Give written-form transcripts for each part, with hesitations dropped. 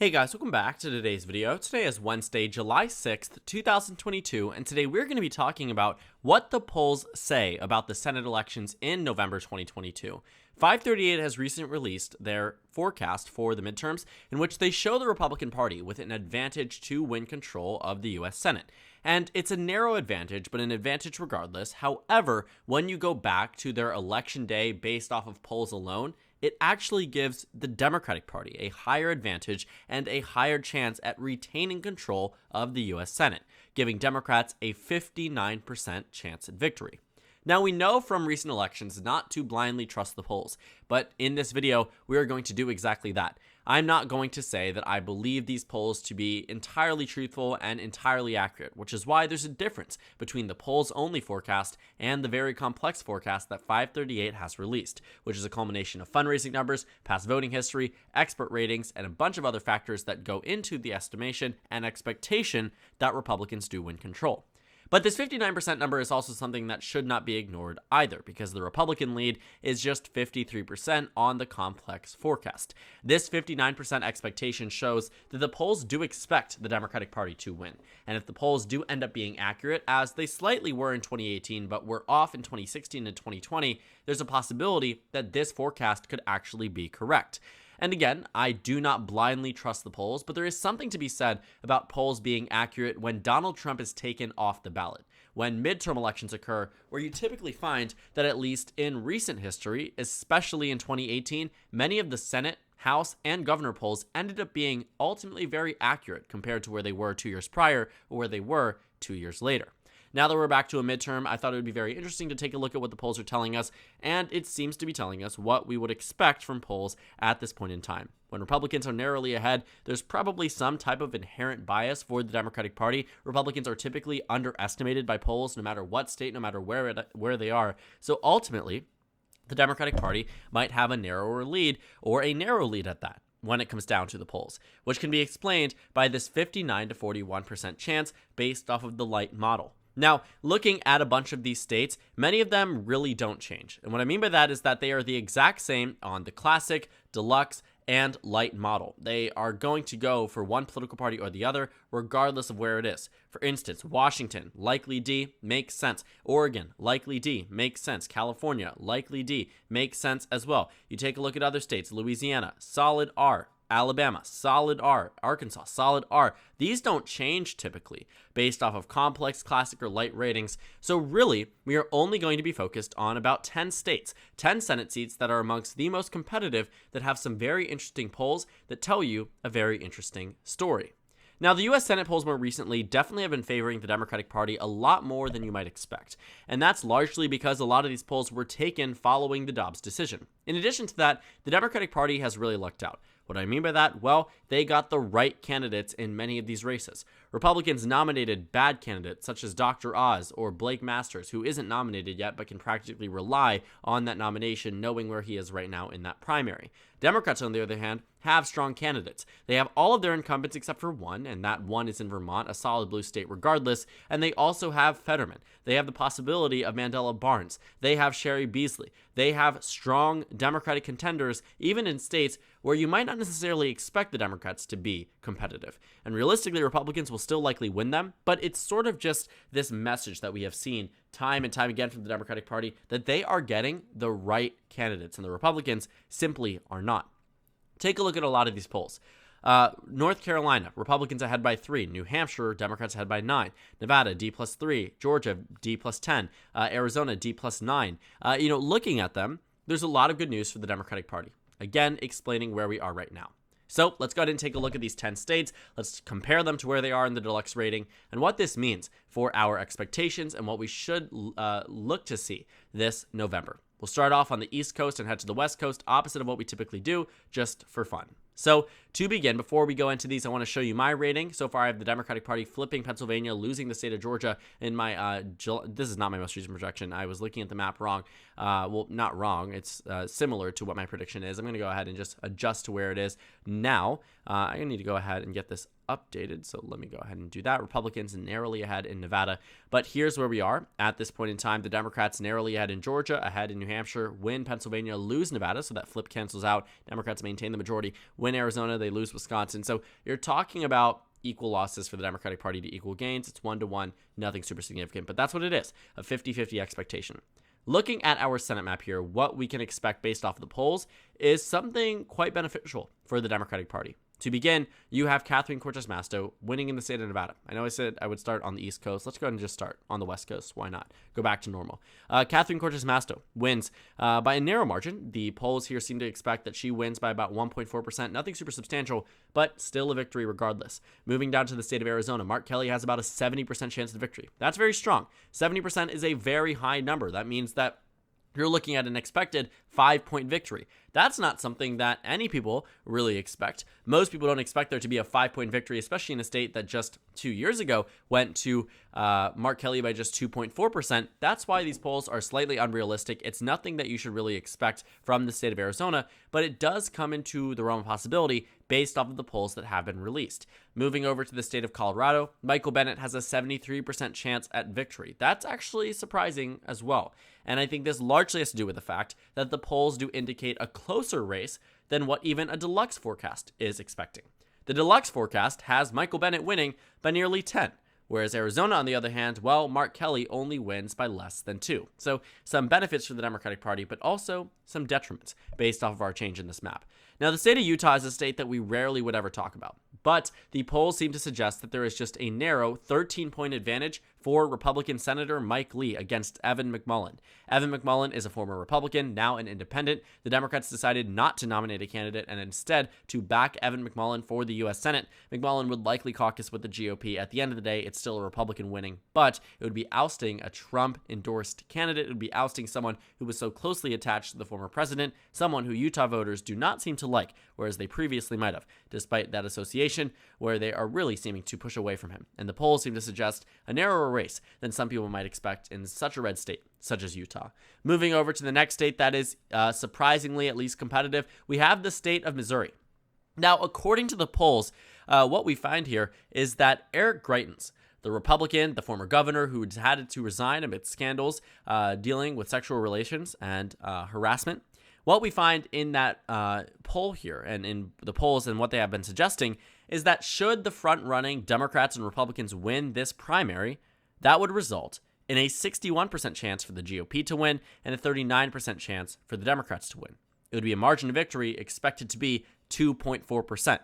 Hey guys, welcome back to today's video. Today is Wednesday, July 6th, 2022, and today we're going to be talking about what the polls say about the Senate elections in November 2022. 538 has recently released their forecast for the midterms, in which they show the Republican Party with an advantage to win control of the U.S. Senate. And it's a narrow advantage, but an advantage regardless. However, when you go back to their election day based off of polls alone, it actually gives the Democratic Party a higher advantage and a higher chance at retaining control of the U.S. Senate, giving Democrats a 59% chance at victory. Now, we know from recent elections not to blindly trust the polls, but in this video, we are going to do exactly that. I'm not going to say that I believe these polls to be entirely truthful and entirely accurate, which is why there's a difference between the polls-only forecast and the very complex forecast that 538 has released, which is a culmination of fundraising numbers, past voting history, expert ratings, and a bunch of other factors that go into the estimation and expectation that Republicans do win control. But this 59% number is also something that should not be ignored either, because the Republican lead is just 53% on the complex forecast. This 59% expectation shows that the polls do expect the Democratic Party to win. And if the polls do end up being accurate, as they slightly were in 2018 but were off in 2016 and 2020, there's a possibility that this forecast could actually be correct. And again, I do not blindly trust the polls, but there is something to be said about polls being accurate when Donald Trump is taken off the ballot. When midterm elections occur, where you typically find that at least in recent history, especially in 2018, many of the Senate, House, and governor polls ended up being ultimately very accurate compared to where they were 2 years prior or where they were 2 years later. Now that we're back to a midterm, I thought it would be very interesting to take a look at what the polls are telling us, and it seems to be telling us what we would expect from polls at this point in time. When Republicans are narrowly ahead, there's probably some type of inherent bias for the Democratic Party. Republicans are typically underestimated by polls, no matter what state, no matter where they are. So ultimately, the Democratic Party might have a narrower lead, or a narrow lead at that, when it comes down to the polls, which can be explained by this 59 to 41% chance based off of the light model. Now, looking at a bunch of these states, many of them really don't change. And what I mean by that is that they are the exact same on the classic, deluxe, and light model. They are going to go for one political party or the other, regardless of where it is. For instance, Washington, likely D, makes sense. Oregon, likely D, makes sense. California, likely D, makes sense as well. You take a look at other states, Louisiana, solid R. Alabama, solid R. Arkansas, solid R. These don't change typically based off of complex, classic, or light ratings. So really, we are only going to be focused on about 10 states, 10 Senate seats that are amongst the most competitive, that have some very interesting polls that tell you a very interesting story. Now, the U.S. Senate polls more recently definitely have been favoring the Democratic Party a lot more than you might expect. And that's largely because a lot of these polls were taken following the Dobbs decision. In addition to that, the Democratic Party has really lucked out. What do I mean by that? Well, they got the right candidates in many of these races. Republicans nominated bad candidates such as Dr. Oz or Blake Masters, who isn't nominated yet but can practically rely on that nomination, knowing where he is right now in that primary. Democrats, on the other hand, have strong candidates. They have all of their incumbents except for one, and that one is in Vermont, a solid blue state regardless, and they also have Fetterman. They have the possibility of Mandela Barnes. They have Sherry Beasley. They have strong Democratic contenders, even in states where you might not necessarily expect the Democrats to be competitive. And realistically, Republicans will still likely win them, but it's sort of just this message that we have seen time and time again from the Democratic Party that they are getting the right candidates, and the Republicans simply are not. Take a look at a lot of these polls. North Carolina, Republicans ahead by 3. New Hampshire, Democrats ahead by 9. Nevada, D+3. Georgia, D+10. Arizona, D+9. Looking at them, there's a lot of good news for the Democratic Party. Again, explaining where we are right now. So let's go ahead and take a look at these 10 states. Let's compare them to where they are in the deluxe rating and what this means for our expectations and what we should look to see this November. We'll start off on the East Coast and head to the West Coast, opposite of what we typically do, just for fun. So to begin, before we go into these, I want to show you my rating. So far, I have the Democratic Party flipping Pennsylvania, losing the state of Georgia in my, this is not my most recent projection. I was looking at the map wrong. Well, not wrong. It's similar to what my prediction is. I'm going to go ahead and just adjust to where it is now. I need to go ahead and get this updated, so let me go ahead and do that. Republicans narrowly ahead in Nevada, but here's where we are at this point in time. The Democrats narrowly ahead in Georgia, ahead in New Hampshire, win Pennsylvania, lose Nevada, so that flip cancels out. Democrats maintain the majority, win Arizona, they lose Wisconsin. So you're talking about equal losses for the Democratic Party to equal gains. It's 1-1, nothing super significant, but that's what it is, a 50-50 expectation. Looking at our Senate map here, what we can expect based off of the polls is something quite beneficial for the Democratic Party. To begin, you have Catherine Cortez Masto winning in the state of Nevada. I know I said I would start on the East Coast. Let's go ahead and just start on the West Coast. Why not? Go back to normal. Catherine Cortez Masto wins by a narrow margin. The polls here seem to expect that she wins by about 1.4%. Nothing super substantial, but still a victory regardless. Moving down to the state of Arizona, Mark Kelly has about a 70% chance of victory. That's very strong. 70% is a very high number. That means that you're looking at an expected 5-point victory. That's not something that any people really expect. Most people don't expect there to be a 5-point victory, especially in a state that just 2 years ago went to Mark Kelly by just 2.4%. That's why these polls are slightly unrealistic. It's nothing that you should really expect from the state of Arizona, but it does come into the realm of possibility based off of the polls that have been released. Moving over to the state of Colorado, Michael Bennet has a 73% chance at victory. That's actually surprising as well. And I think this largely has to do with the fact that the polls do indicate a closer race than what even a deluxe forecast is expecting. The deluxe forecast has Michael Bennet winning by nearly 10, whereas Arizona, on the other hand, well, Mark Kelly only wins by less than 2. So some benefits for the Democratic Party, but also some detriments based off of our change in this map. Now, the state of Utah is a state that we rarely would ever talk about, but the polls seem to suggest that there is just a narrow 13-point advantage for Republican Senator Mike Lee against Evan McMullin. Evan McMullin is a former Republican, now an independent. The Democrats decided not to nominate a candidate and instead to back Evan McMullin for the U.S. Senate. McMullin would likely caucus with the GOP. At the end of the day, it's still a Republican winning, but it would be ousting a Trump-endorsed candidate. It would be ousting someone who was so closely attached to the former president, someone who Utah voters do not seem to like, whereas they previously might have, despite that association where they are really seeming to push away from him. And the polls seem to suggest a narrower race than some people might expect in such a red state such as Utah. Moving over to the next state that is surprisingly at least competitive, we have the state of Missouri. Now, according to the polls, what we find here is that Eric Greitens, the Republican, the former governor who had to resign amid scandals dealing with sexual relations and harassment, what we find in that poll here and in the polls and what they have been suggesting is that should the front-running Democrats and Republicans win this primary, that would result in a 61% chance for the GOP to win and a 39% chance for the Democrats to win. It would be a margin of victory expected to be 2.4%.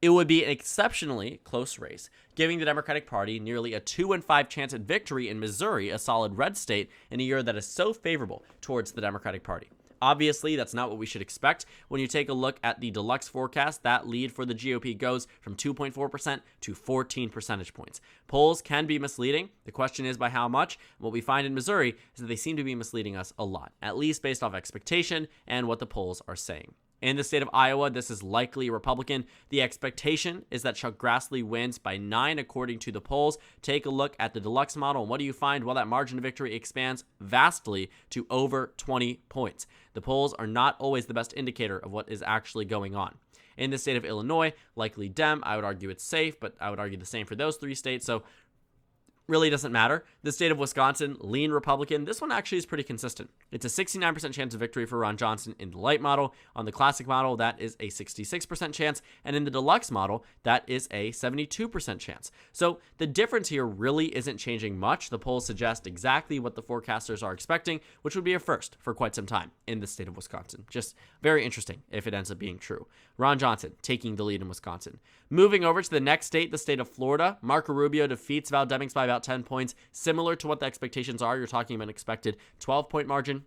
It would be an exceptionally close race, giving the Democratic Party nearly a 2-in-5 chance at victory in Missouri, a solid red state, in a year that is so favorable towards the Democratic Party. Obviously, that's not what we should expect. When you take a look at the deluxe forecast, that lead for the GOP goes from 2.4% to 14 percentage points. Polls can be misleading. The question is by how much. What we find in Missouri is that they seem to be misleading us a lot, at least based off expectation and what the polls are saying. In the state of Iowa, this is likely Republican. The expectation is that Chuck Grassley wins by 9 according to the polls. Take a look at the deluxe model, and what do you find? Well, that margin of victory expands vastly to over 20 points. The polls are not always the best indicator of what is actually going on. In the state of Illinois, likely Dem. I would argue it's safe, but I would argue the same for those 3 states. So really doesn't matter. The state of Wisconsin, lean Republican. This one actually is pretty consistent. It's a 69% chance of victory for Ron Johnson in the light model. On the classic model, that is a 66% chance. And in the deluxe model, that is a 72% chance. So the difference here really isn't changing much. The polls suggest exactly what the forecasters are expecting, which would be a first for quite some time in the state of Wisconsin. Just very interesting if it ends up being true. Ron Johnson taking the lead in Wisconsin. Moving over to the next state, the state of Florida, Marco Rubio defeats Val Demings by about 10 points, similar to what the expectations are. You're talking about an expected 12-point margin.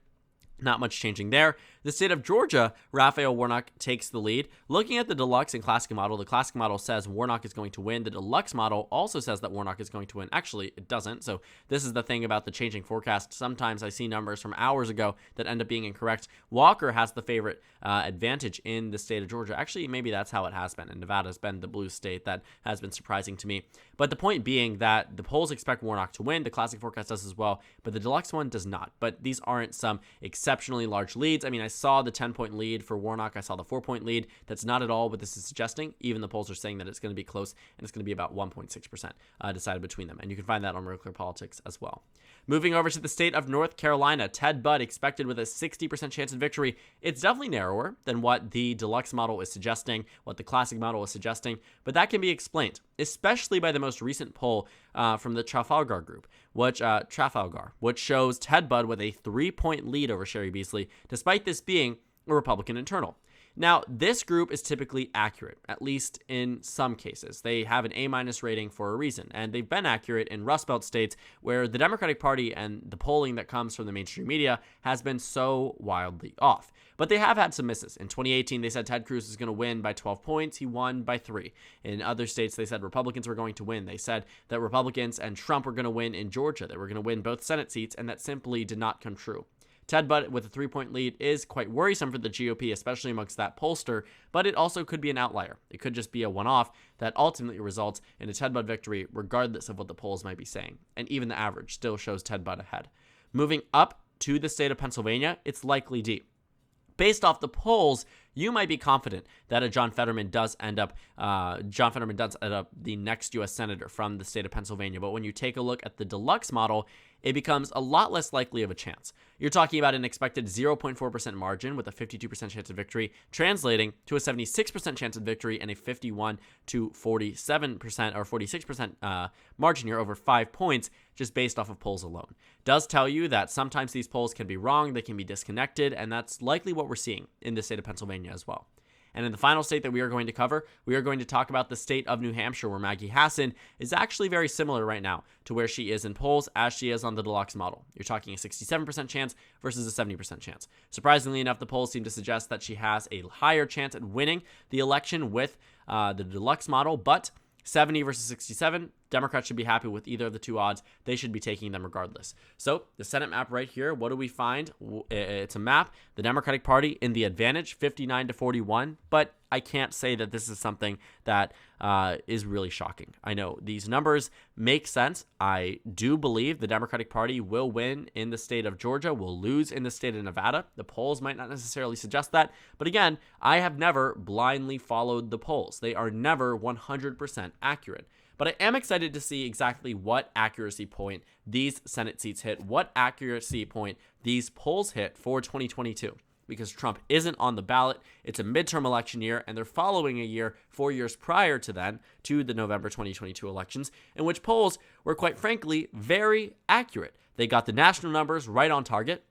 Not much changing there. The state of Georgia, Raphael Warnock takes the lead. Looking at the deluxe and classic model, the classic model says Warnock is going to win. The deluxe model also says that Warnock is going to win. Actually, it doesn't. So this is the thing about the changing forecast. Sometimes I see numbers from hours ago that end up being incorrect. Walker has the favorite advantage in the state of Georgia. Actually, maybe that's how it has been. And Nevada's been the blue state. That has been surprising to me. But the point being that the polls expect Warnock to win. The classic forecast does as well, but the deluxe one does not. But these aren't some exceptionally large leads. I mean, I saw the 10-point lead for Warnock. I saw the 4-point lead. That's not at all what this is suggesting. Even the polls are saying that it's going to be close, and it's going to be about 1.6% decided between them. And you can find that on Real Clear Politics as well. Moving over to the state of North Carolina, Ted Budd expected with a 60% chance of victory. It's definitely narrower than what the deluxe model is suggesting, what the classic model is suggesting, but that can be explained, especially by the most recent poll from the Trafalgar group, which shows Ted Budd with a 3-point lead over Sherry Beasley, despite this being a Republican internal. Now, this group is typically accurate, at least in some cases. They have an A- rating for a reason, and they've been accurate in Rust Belt states where the Democratic Party and the polling that comes from the mainstream media has been so wildly off. But they have had some misses. In 2018, they said Ted Cruz is going to win by 12 points. He won by 3. In other states, they said Republicans were going to win. They said that Republicans and Trump were going to win in Georgia. They were going to win both Senate seats, and that simply did not come true. Ted Budd with a 3-point lead is quite worrisome for the GOP, especially amongst that pollster, but it also could be an outlier. It could just be a one-off that ultimately results in a Ted Budd victory, regardless of what the polls might be saying. And even the average still shows Ted Budd ahead. Moving up to the state of Pennsylvania, it's likely D. Based off the polls, you might be confident that a John Fetterman does end up the next U.S. Senator from the state of Pennsylvania. But when you take a look at the deluxe model, it becomes a lot less likely of a chance. You're talking about an expected 0.4% margin with a 52% chance of victory, translating to a 76% chance of victory and a 51 to 47% or 46% margin here over 5 points, just based off of polls alone. Does tell you that sometimes these polls can be wrong, they can be disconnected, and that's likely what we're seeing in the state of Pennsylvania as well. And in the final state that we are going to cover, we are going to talk about the state of New Hampshire, where Maggie Hassan is actually very similar right now to where she is in polls as she is on the deluxe model. You're talking a 67% chance versus a 70% chance. Surprisingly enough, the polls seem to suggest that she has a higher chance at winning the election with the deluxe model, but 70 versus 67, Democrats should be happy with either of the two odds. They should be taking them regardless. So the Senate map right here, what do we find? It's a map. The Democratic Party in the advantage, 59 to 41, but I can't say that this is something that is really shocking. I know these numbers make sense. I do believe the Democratic Party will win in the state of Georgia, will lose in the state of Nevada. The polls might not necessarily suggest that, but again, I have never blindly followed the polls. They are never 100% accurate. But I am excited to see exactly what accuracy point these Senate seats hit, what accuracy point these polls hit for 2022. Because Trump isn't on the ballot, it's a midterm election year, and they're following a year, 4 years prior to then, to the November 2022 elections, in which polls were, quite frankly, very accurate. They got the national numbers right on target.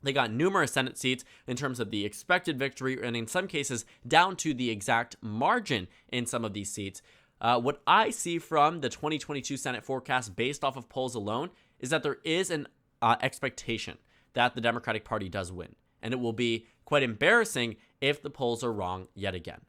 They got numerous Senate seats in terms of the expected victory, and in some cases, down to the exact margin in some of these seats. What I see from the 2022 Senate forecast based off of polls alone is that there is an expectation that the Democratic Party does win. And it will be quite embarrassing if the polls are wrong yet again.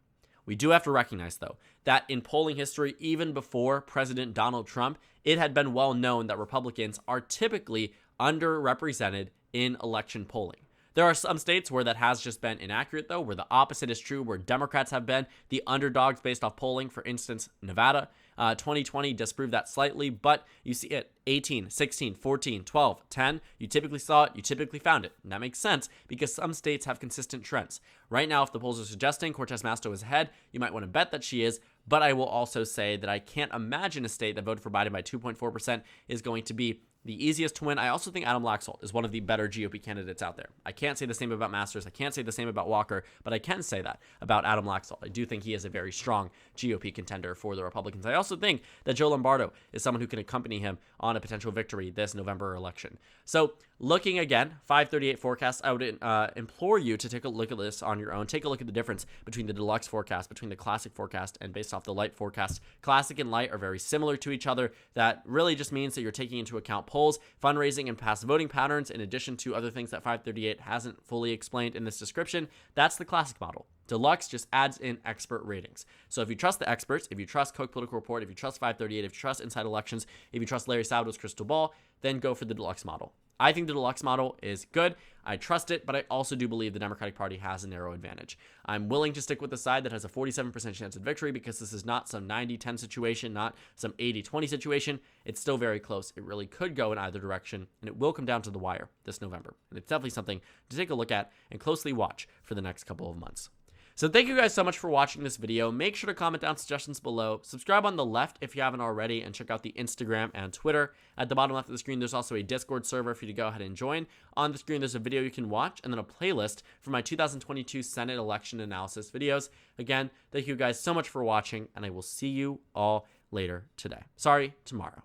We do have to recognize, though, that in polling history, even before President Donald Trump, it had been well known that Republicans are typically underrepresented in election polling. There are some states where that has just been inaccurate, though, where the opposite is true, where Democrats have been the underdogs based off polling. For instance, Nevada. 2020 disproved that slightly, but you see it 18, 16, 14, 12, 10. You typically saw it, you typically found it. And that makes sense because some states have consistent trends. Right now, if the polls are suggesting Cortez Masto is ahead, you might want to bet that she is, but I will also say that I can't imagine a state that voted for Biden by 2.4% is going to be the easiest to win. I also think Adam Laxalt is one of the better GOP candidates out there. I can't say the same about Masters. I can't say the same about Walker, but I can say that about Adam Laxalt. I do think he is a very strong GOP contender for the Republicans. I also think that Joe Lombardo is someone who can accompany him on a potential victory this November election. So looking again, 538 forecast, I would implore you to take a look at this on your own. Take a look at the difference between the deluxe forecast, between the classic forecast, and based off the light forecast. Classic and light are very similar to each other. That really just means that you're taking into account polls, fundraising, and past voting patterns, in addition to other things that 538 hasn't fully explained in this description. That's the classic model. Deluxe just adds in expert ratings. So if you trust the experts, if you trust Koch Political Report, if you trust 538, if you trust Inside Elections, if you trust Larry Sabado's crystal ball, then go for the deluxe model. I think the deluxe model is good. I trust it, but I also do believe the Democratic Party has a narrow advantage. I'm willing to stick with the side that has a 47% chance of victory because this is not some 90-10 situation, not some 80-20 situation. It's still very close. It really could go in either direction, and it will come down to the wire this November. And it's definitely something to take a look at and closely watch for the next couple of months. So thank you guys so much for watching this video. Make sure to comment down suggestions below. Subscribe on the left if you haven't already, and check out the Instagram and Twitter. At the bottom left of the screen, there's also a Discord server for you to go ahead and join. On the screen, there's a video you can watch, and then a playlist for my 2022 Senate election analysis videos. Again, thank you guys so much for watching, and I will see you all later today. Sorry, tomorrow.